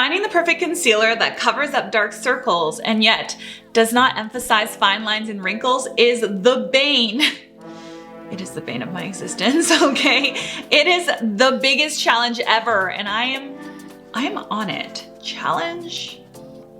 Finding the perfect concealer that covers up dark circles and yet does not emphasize fine lines and wrinkles is the bane. It is the bane of my existence, okay? It is the biggest challenge ever, and I am on it. Challenge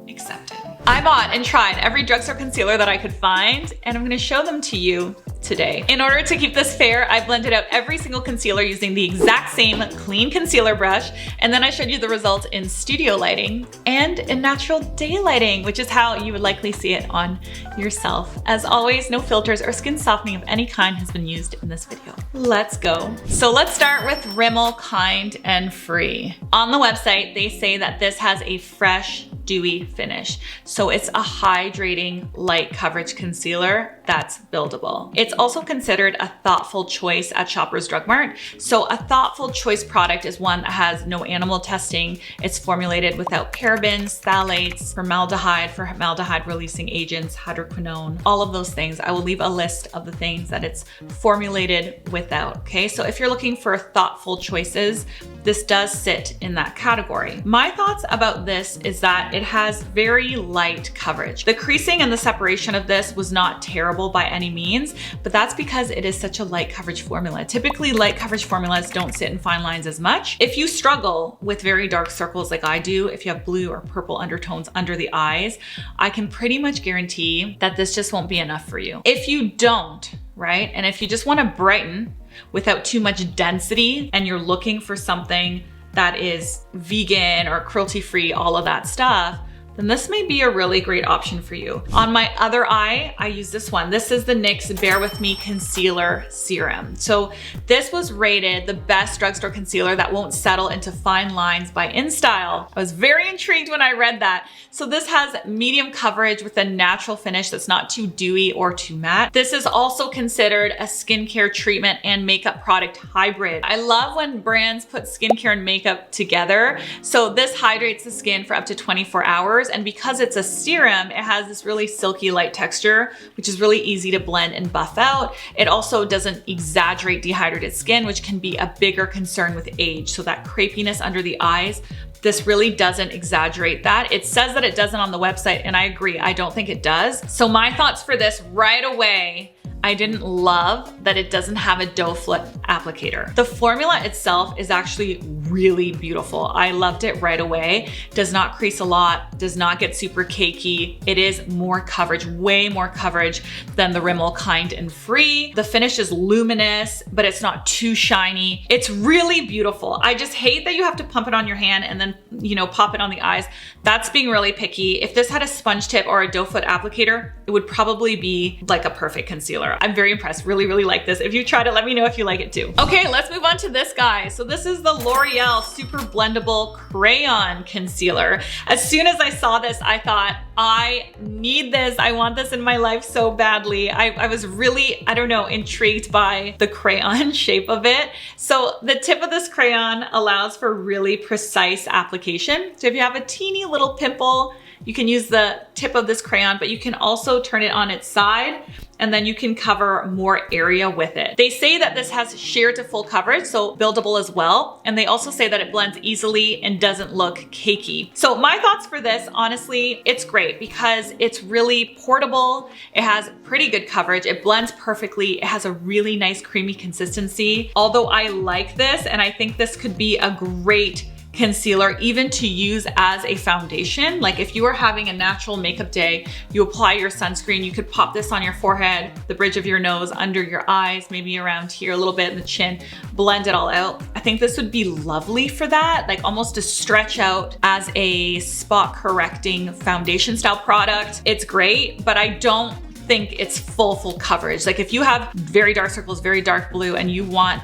accepted. I bought and tried every drugstore concealer that I could find, and I'm gonna show them to you today. In order to keep this fair, I blended out every single concealer using the exact same clean concealer brush, and then I showed you the results in studio lighting and in natural day lighting, which is how you would likely see it on yourself. As always, no filters or skin softening of any kind has been used in this video. Let's go. So let's start with Rimmel Kind and Free. On the website, they say that this has a fresh, dewy finish. So it's a hydrating light coverage concealer that's buildable. It's also considered a thoughtful choice at Shoppers Drug Mart. So a thoughtful choice product is one that has no animal testing. It's formulated without parabens, phthalates, formaldehyde releasing agents, hydroquinone, all of those things. I will leave a list of the things that it's formulated without, okay? So if you're looking for thoughtful choices, this does sit in that category. My thoughts about this is that it has very light coverage. The creasing and the separation of this was not terrible by any means, but that's because it is such a light coverage formula. Typically, light coverage formulas don't sit in fine lines as much. If you struggle with very dark circles like I do, if you have blue or purple undertones under the eyes, I can pretty much guarantee that this just won't be enough for you. If you don't, right? And if you just want to brighten without too much density and you're looking for something that is vegan or cruelty-free, all of that stuff, then this may be a really great option for you. On my other eye, I use this one. This is the NYX Bare With Me Concealer Serum. So this was rated the best drugstore concealer that won't settle into fine lines by InStyle. I was very intrigued when I read that. So this has medium coverage with a natural finish that's not too dewy or too matte. This is also considered a skincare treatment and makeup product hybrid. I love when brands put skincare and makeup together. So this hydrates the skin for up to 24 hours. And because it's a serum, it has this really silky light texture, which is really easy to blend and buff out. It also doesn't exaggerate dehydrated skin, which can be a bigger concern with age. So that crepiness under the eyes, this really doesn't exaggerate that. It says that it doesn't on the website, and I agree, I don't think it does. So my thoughts for this right away, I didn't love that it doesn't have a doe foot applicator. The formula itself is actually really beautiful. I loved it right away. Does not crease a lot, does not get super cakey. It is more coverage, way more coverage than the Rimmel Kind and Free. The finish is luminous, but it's not too shiny. It's really beautiful. I just hate that you have to pump it on your hand and then, you know, pop it on the eyes. That's being really picky. If this had a sponge tip or a doe foot applicator, it would probably be like a perfect concealer. I'm very impressed, really, really like this. If you tried it, let me know if you like it too. Okay, let's move on to this guy. So this is the Loreal Super Blendable Crayon Concealer. As soon as I saw this, I thought, I need this. I want this in my life so badly. I was really, I don't know, intrigued by the crayon shape of it. So the tip of this crayon allows for really precise application. So if you have a teeny little pimple, you can use the tip of this crayon, but you can also turn it on its side and then you can cover more area with it. They say that this has sheer to full coverage, so buildable as well. And they also say that it blends easily and doesn't look cakey. So my thoughts for this, honestly, it's great because it's really portable. It has pretty good coverage. It blends perfectly. It has a really nice creamy consistency. Although I like this and I think this could be a great concealer even to use as a foundation. Like if you are having a natural makeup day, you apply your sunscreen, you could pop this on your forehead, the bridge of your nose, under your eyes, maybe around here a little bit in the chin, blend it all out. I think this would be lovely for that, like almost to stretch out as a spot correcting foundation style product. It's great, but I don't think it's full coverage. Like if you have very dark circles, very dark blue, and you want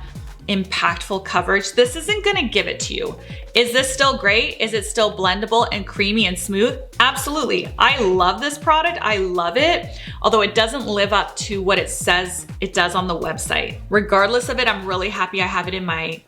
impactful coverage, this isn't gonna give it to you. Is this still great? Is it still blendable and creamy and smooth? Absolutely. I love this product. I love it, although it doesn't live up to what it says it does on the website. Regardless of it, I'm really happy I have it in my,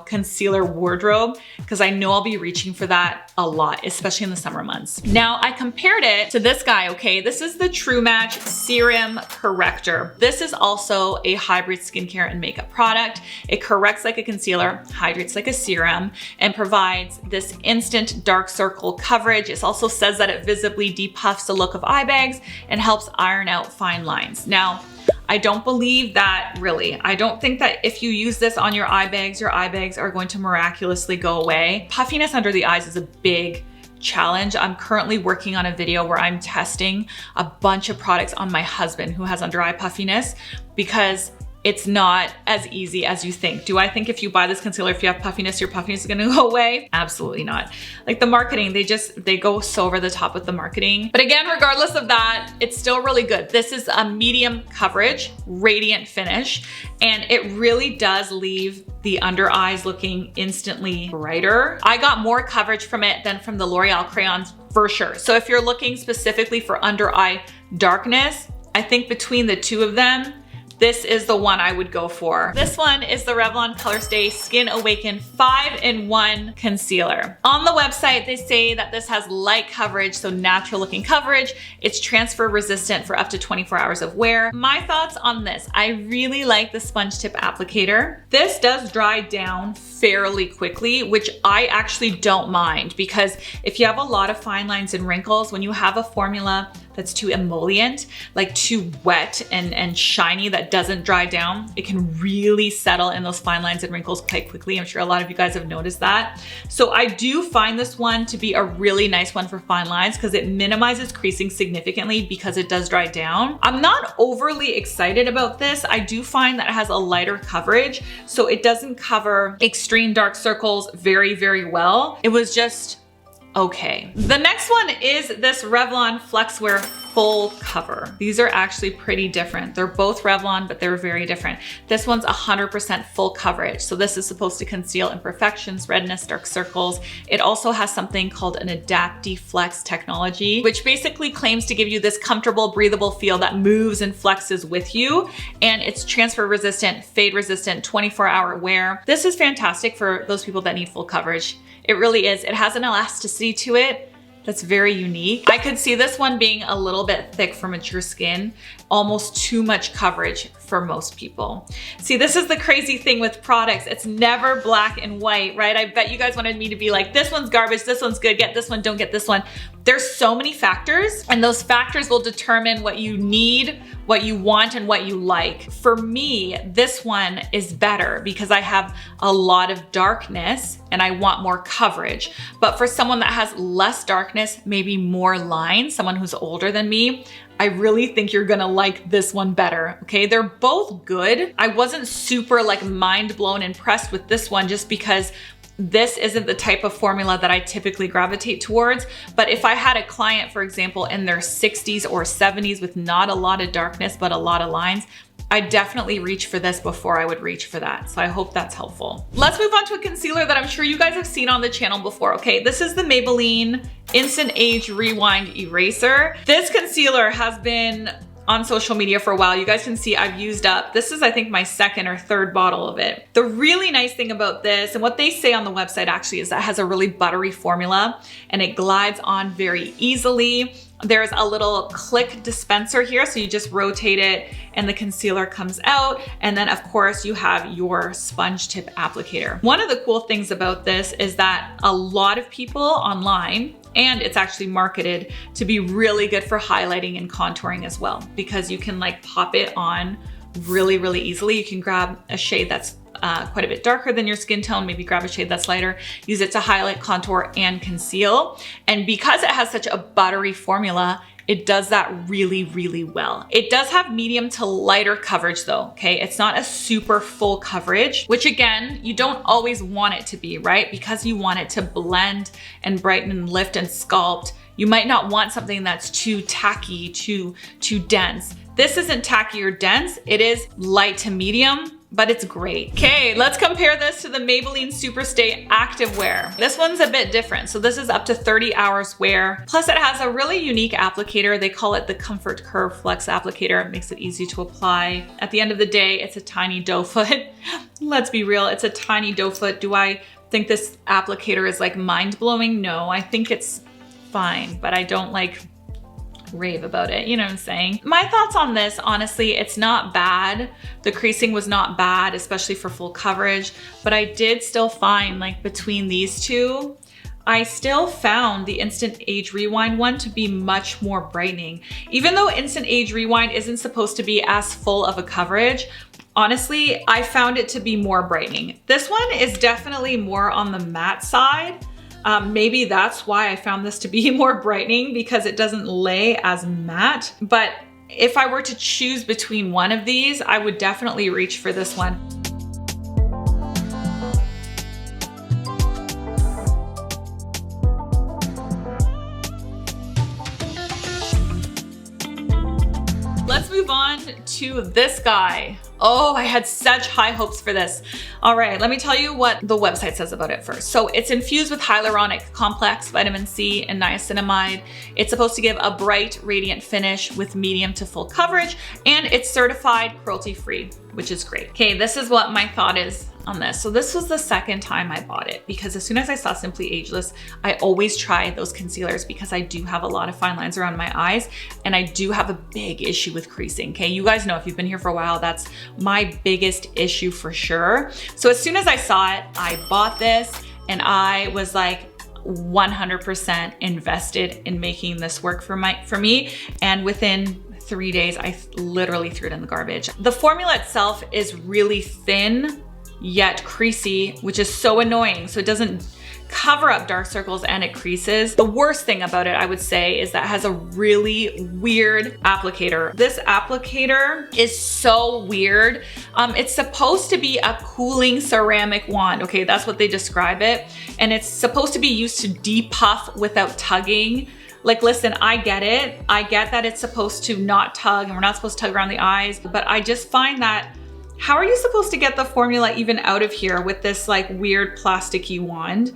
concealer wardrobe because I know I'll be reaching for that a lot, especially in the summer months. Now, I compared it to this guy, okay? This is the True Match Serum Corrector. This is also a hybrid skincare and makeup product. It corrects like a concealer, hydrates like a serum, and provides provides this instant dark circle coverage. It also says that it visibly depuffs the look of eye bags and helps iron out fine lines. Now, I don't believe that really. I don't think that if you use this on your eye bags are going to miraculously go away. Puffiness under the eyes is a big challenge. I'm currently working on a video where I'm testing a bunch of products on my husband who has under eye puffiness, because it's not as easy as you think. Do I think if you buy this concealer, if you have puffiness, your puffiness is gonna go away? Absolutely not. Like the marketing, they go so over the top with the marketing. But again, regardless of that, it's still really good. This is a medium coverage, radiant finish, and it really does leave the under eyes looking instantly brighter. I got more coverage from it than from the L'Oreal crayons for sure. So if you're looking specifically for under eye darkness, I think between the two of them, this is the one I would go for. This one is the Revlon ColorStay Skin Awaken 5-in-1 Concealer. On the website, they say that this has light coverage, so natural looking coverage. It's transfer resistant for up to 24 hours of wear. My thoughts on this, I really like the sponge tip applicator. This does dry down fairly quickly, which I actually don't mind, because if you have a lot of fine lines and wrinkles, when you have a formula that's too emollient, like too wet and shiny that doesn't dry down, it can really settle in those fine lines and wrinkles quite quickly. I'm sure a lot of you guys have noticed that. So I do find this one to be a really nice one for fine lines because it minimizes creasing significantly because it does dry down. I'm not overly excited about this. I do find that it has a lighter coverage, so it doesn't cover extreme dark circles very, very well. It was just okay. The next one is this Revlon Flexwear Full Cover. These are actually pretty different. They're both Revlon, but they're very different. This one's 100% full coverage. So this is supposed to conceal imperfections, redness, dark circles. It also has something called an Adapt-Deflex technology, which basically claims to give you this comfortable, breathable feel that moves and flexes with you. And it's transfer resistant, fade resistant, 24-hour wear. This is fantastic for those people that need full coverage. It really is. It has an elasticity to it that's very unique. I could see this one being a little bit thick for mature skin, almost too much coverage for most people. See, this is the crazy thing with products. It's never black and white, right? I bet you guys wanted me to be like, this one's garbage, this one's good, get this one, don't get this one. There's so many factors, and those factors will determine what you need, what you want, and what you like. For me, this one is better because I have a lot of darkness and I want more coverage. But for someone that has less darkness, maybe more lines, someone who's older than me, I really think you're gonna like this one better, okay? They're both good. I wasn't super like mind blown impressed with this one just because this isn't the type of formula that I typically gravitate towards. But if I had a client, for example, in their 60s or 70s with not a lot of darkness, but a lot of lines, I definitely reach for this before I would reach for that. So I hope that's helpful. Let's move on to a concealer that I'm sure you guys have seen on the channel before, okay? This is the Maybelline Instant Age Rewind Eraser. This concealer has been on social media for a while. You guys can see I've used up, this is I think my second or third bottle of it. The really nice thing about this, and what they say on the website actually, is that it has a really buttery formula and it glides on very easily. There's a little click dispenser here, so you just rotate it and the concealer comes out. And then of course you have your sponge tip applicator. One of the cool things about this is that a lot of people online, and it's actually marketed to be really good for highlighting and contouring as well, because you can like pop it on really, really easily. You can grab a shade that's quite a bit darker than your skin tone, maybe grab a shade that's lighter, use it to highlight, contour, and conceal. And because it has such a buttery formula, it does that really, really well. It does have medium to lighter coverage though, okay? It's not a super full coverage, which again, you don't always want it to be, right? Because you want it to blend and brighten and lift and sculpt. You might not want something that's too tacky, too dense. This isn't tacky or dense. It is light to medium, but it's great. Okay, let's compare this to the Maybelline Superstay Activewear. This one's a bit different. So this is up to 30 hours wear. Plus it has a really unique applicator. They call it the Comfort Curve Flex Applicator. It makes it easy to apply. At the end of the day, it's a tiny doe foot. Let's be real, it's a tiny doe foot. Do I think this applicator is like mind-blowing? No, I think it's fine, but I don't rave about it, you know what I'm saying? My thoughts on this, honestly, it's not bad. The creasing was not bad, especially for full coverage, but I did still find, like, between these two, I still found the Instant Age Rewind one to be much more brightening. Even though Instant Age Rewind isn't supposed to be as full of a coverage, honestly, I found it to be more brightening. This one is definitely more on the matte side. Maybe that's why I found this to be more brightening, because it doesn't lay as matte. But if I were to choose between one of these, I would definitely reach for this one. Let's move on to this guy. Oh, I had such high hopes for this. All right, let me tell you what the website says about it first. So it's infused with hyaluronic complex, vitamin C, and niacinamide. It's supposed to give a bright, radiant finish with medium to full coverage, and it's certified cruelty-free, which is great. Okay, this is what my thought is on this. So this was the second time I bought it, because as soon as I saw Simply Ageless, I always try those concealers because I do have a lot of fine lines around my eyes, and I do have a big issue with creasing. Okay, you guys know, if you've been here for a while, that's my biggest issue for sure. So as soon as I saw it, I bought this, and I was like 100% invested in making this work for me. And within 3 days, I literally threw it in the garbage. The formula itself is really thin, yet creasy, which is so annoying. So it doesn't cover up dark circles and it creases. The worst thing about it, I would say, is that it has a really weird applicator. This applicator is so weird. It's supposed to be a cooling ceramic wand. Okay, that's what they describe it. And it's supposed to be used to depuff without tugging. Like, listen, I get it. I get that it's supposed to not tug and we're not supposed to tug around the eyes, but I just find that, how are you supposed to get the formula even out of here with this like weird plasticky wand?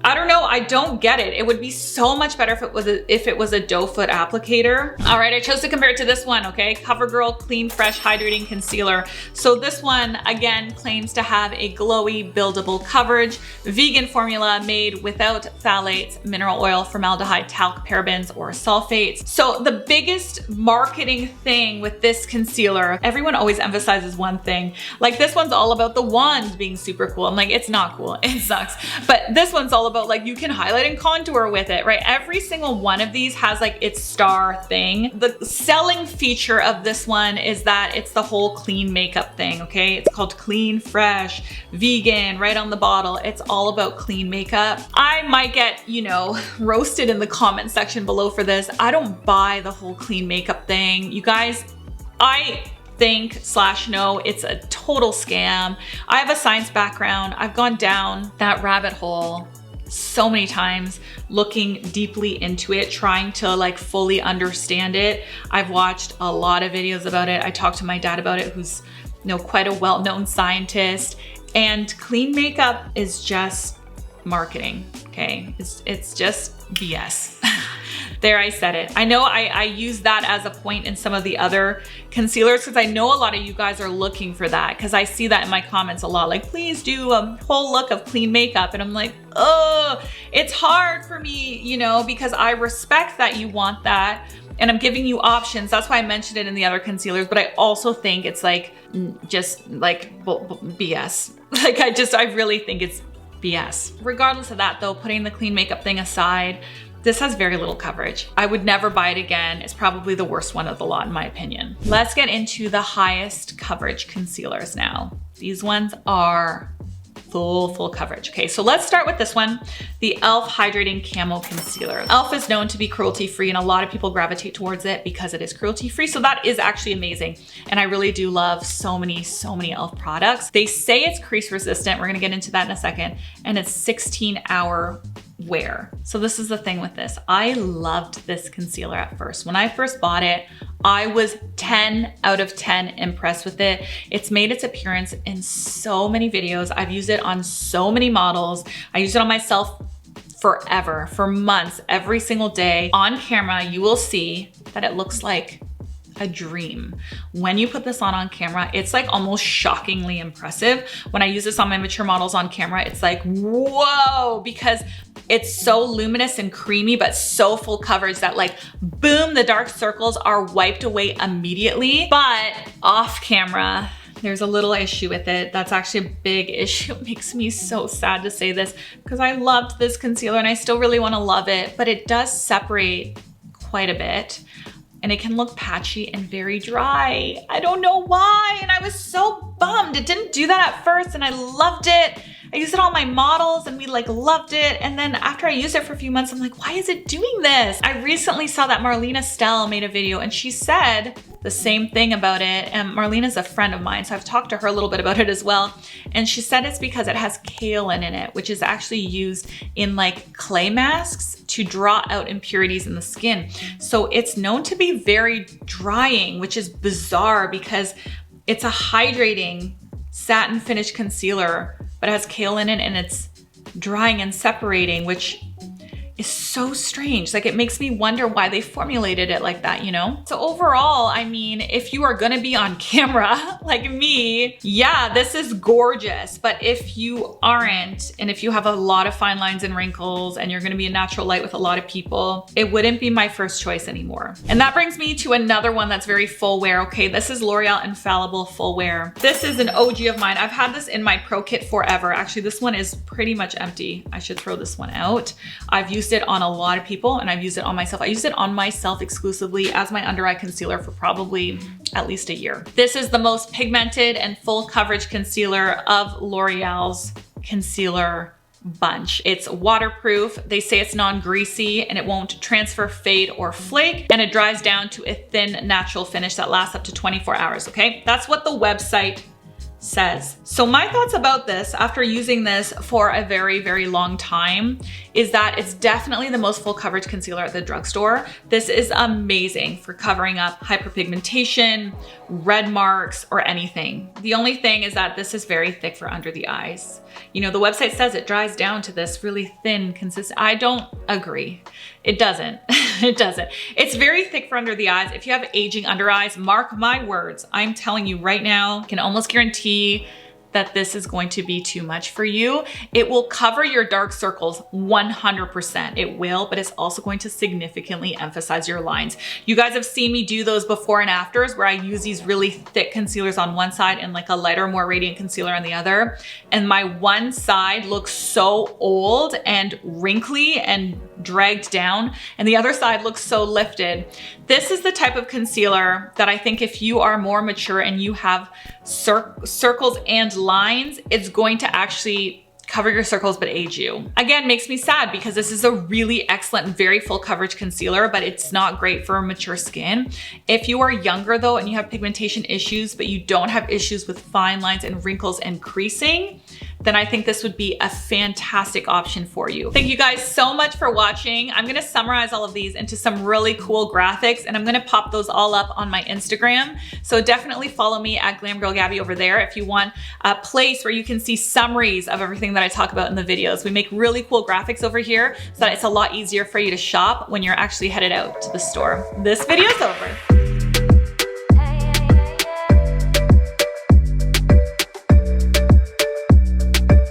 I don't know, I don't get it. It would be so much better if it was a doe foot applicator. All right, I chose to compare it to this one, okay? Covergirl Clean Fresh Hydrating Concealer. So this one, again, claims to have a glowy, buildable coverage, vegan formula made without phthalates, mineral oil, formaldehyde, talc, parabens, or sulfates. So the biggest marketing thing with this concealer, everyone always emphasizes one thing. Like, this one's all about the wand being super cool. I'm like, it's not cool, it sucks. But this one's all about, like, you can highlight and contour with it, right? Every single one of these has like its star thing. The selling feature of this one is that it's the whole clean makeup thing, okay? It's called Clean Fresh, vegan, right on the bottle. It's all about clean makeup. I might get, you know, roasted in the comment section below for this. I don't buy the whole clean makeup thing. You guys, I think/know it's a total scam. I have a science background. I've gone down that rabbit hole so many times, looking deeply into it, trying to like fully understand it. I've watched a lot of videos about it. I talked to my dad about it, who's, you know, quite a well-known scientist. And clean makeup is just marketing, okay? It's just BS. There, I said it. I know I use that as a point in some of the other concealers, because I know a lot of you guys are looking for that, because I see that in my comments a lot, like, please do a whole look of clean makeup. And I'm like, oh, it's hard for me, you know, because I respect that you want that, and I'm giving you options. That's why I mentioned it in the other concealers, but I also think it's like, just like BS. Like, I really think it's BS. Regardless of that though, putting the clean makeup thing aside, this has very little coverage. I would never buy it again. It's probably the worst one of the lot in my opinion. Let's get into the highest coverage concealers now. These ones are full coverage. Okay, so let's start with this one, the e.l.f. Hydrating Camo Concealer. e.l.f. is known to be cruelty-free, and a lot of people gravitate towards it because it is cruelty-free. So that is actually amazing. And I really do love so many e.l.f. products. They say it's crease resistant. We're gonna get into that in a second. And it's 16-hour wear. So this is the thing with this. I loved this concealer at first. When I first bought it, I was 10 out of 10 impressed with it. It's made its appearance in so many videos. I've used it on so many models. I use it on myself forever, for months, every single day. On camera, you will see that it looks like a dream. When you put this on camera, it's like almost shockingly impressive. When I use this on my mature models on camera, it's like, whoa, because it's so luminous and creamy, but so full coverage that like, boom, the dark circles are wiped away immediately. But off camera, there's a little issue with it. That's actually a big issue. It makes me so sad to say this because I loved this concealer and I still really want to love it, but it does separate quite a bit and it can look patchy and very dry. I don't know why, and I was so bummed. It didn't do that at first and I loved it. I used it on my models and we like loved it. And then after I used it for a few months, I'm like, why is it doing this? I recently saw that Marlena Stell made a video and she said the same thing about it. And Marlena's a friend of mine, so I've talked to her a little bit about it as well. And she said it's because it has kaolin in it, which is actually used in like clay masks to draw out impurities in the skin. So it's known to be very drying, which is bizarre because it's a hydrating satin finish concealer, but it has kaolin in it and it's drying and separating, which is so strange. Like it makes me wonder why they formulated it like that, you know? So overall, I mean, if you are gonna be on camera like me, yeah, this is gorgeous. But if you aren't, and if you have a lot of fine lines and wrinkles and you're gonna be a natural light with a lot of people, it wouldn't be my first choice anymore. And that brings me to another one that's very full wear. Okay, this is L'Oreal Infallible Full Wear. This is an OG of mine. I've had this in my Pro Kit forever. Actually, this one is pretty much empty. I should throw this one out. I've used it on a lot of people and I've used it on myself. I used it on myself exclusively as my under eye concealer for probably at least a year. This is the most pigmented and full coverage concealer of L'Oreal's concealer bunch. It's waterproof. They say it's non-greasy and it won't transfer, fade, or flake. And it dries down to a thin, natural finish that lasts up to 24 hours, okay? That's what the website says. So my thoughts about this after using this for a very, very long time is that it's definitely the most full coverage concealer at the drugstore. This is amazing for covering up hyperpigmentation, red marks, or anything. The only thing is that this is very thick for under the eyes. You know, the website says it dries down to this really thin consistent. I don't agree. It doesn't. It doesn't. It's very thick for under the eyes. If you have aging under eyes, mark my words. I'm telling you right now, I can almost guarantee that this is going to be too much for you. It will cover your dark circles 100%. It will, but it's also going to significantly emphasize your lines. You guys have seen me do those before and afters where I use these really thick concealers on one side and like a lighter, more radiant concealer on the other. And my one side looks so old and wrinkly and dragged down, and the other side looks so lifted. This is the type of concealer that I think if you are more mature and you have circles and lines, it's going to actually cover your circles but age you. Again, makes me sad because this is a really excellent and very full coverage concealer, but it's not great for mature skin. If you are younger though and you have pigmentation issues, but you don't have issues with fine lines and wrinkles and creasing, then I think this would be a fantastic option for you. Thank you guys so much for watching. I'm gonna summarize all of these into some really cool graphics and I'm gonna pop those all up on my Instagram. So definitely follow me at Glam Girl Gabby over there if you want a place where you can see summaries of everything that I talk about in the videos. We make really cool graphics over here so that it's a lot easier for you to shop when you're actually headed out to the store. This video's over.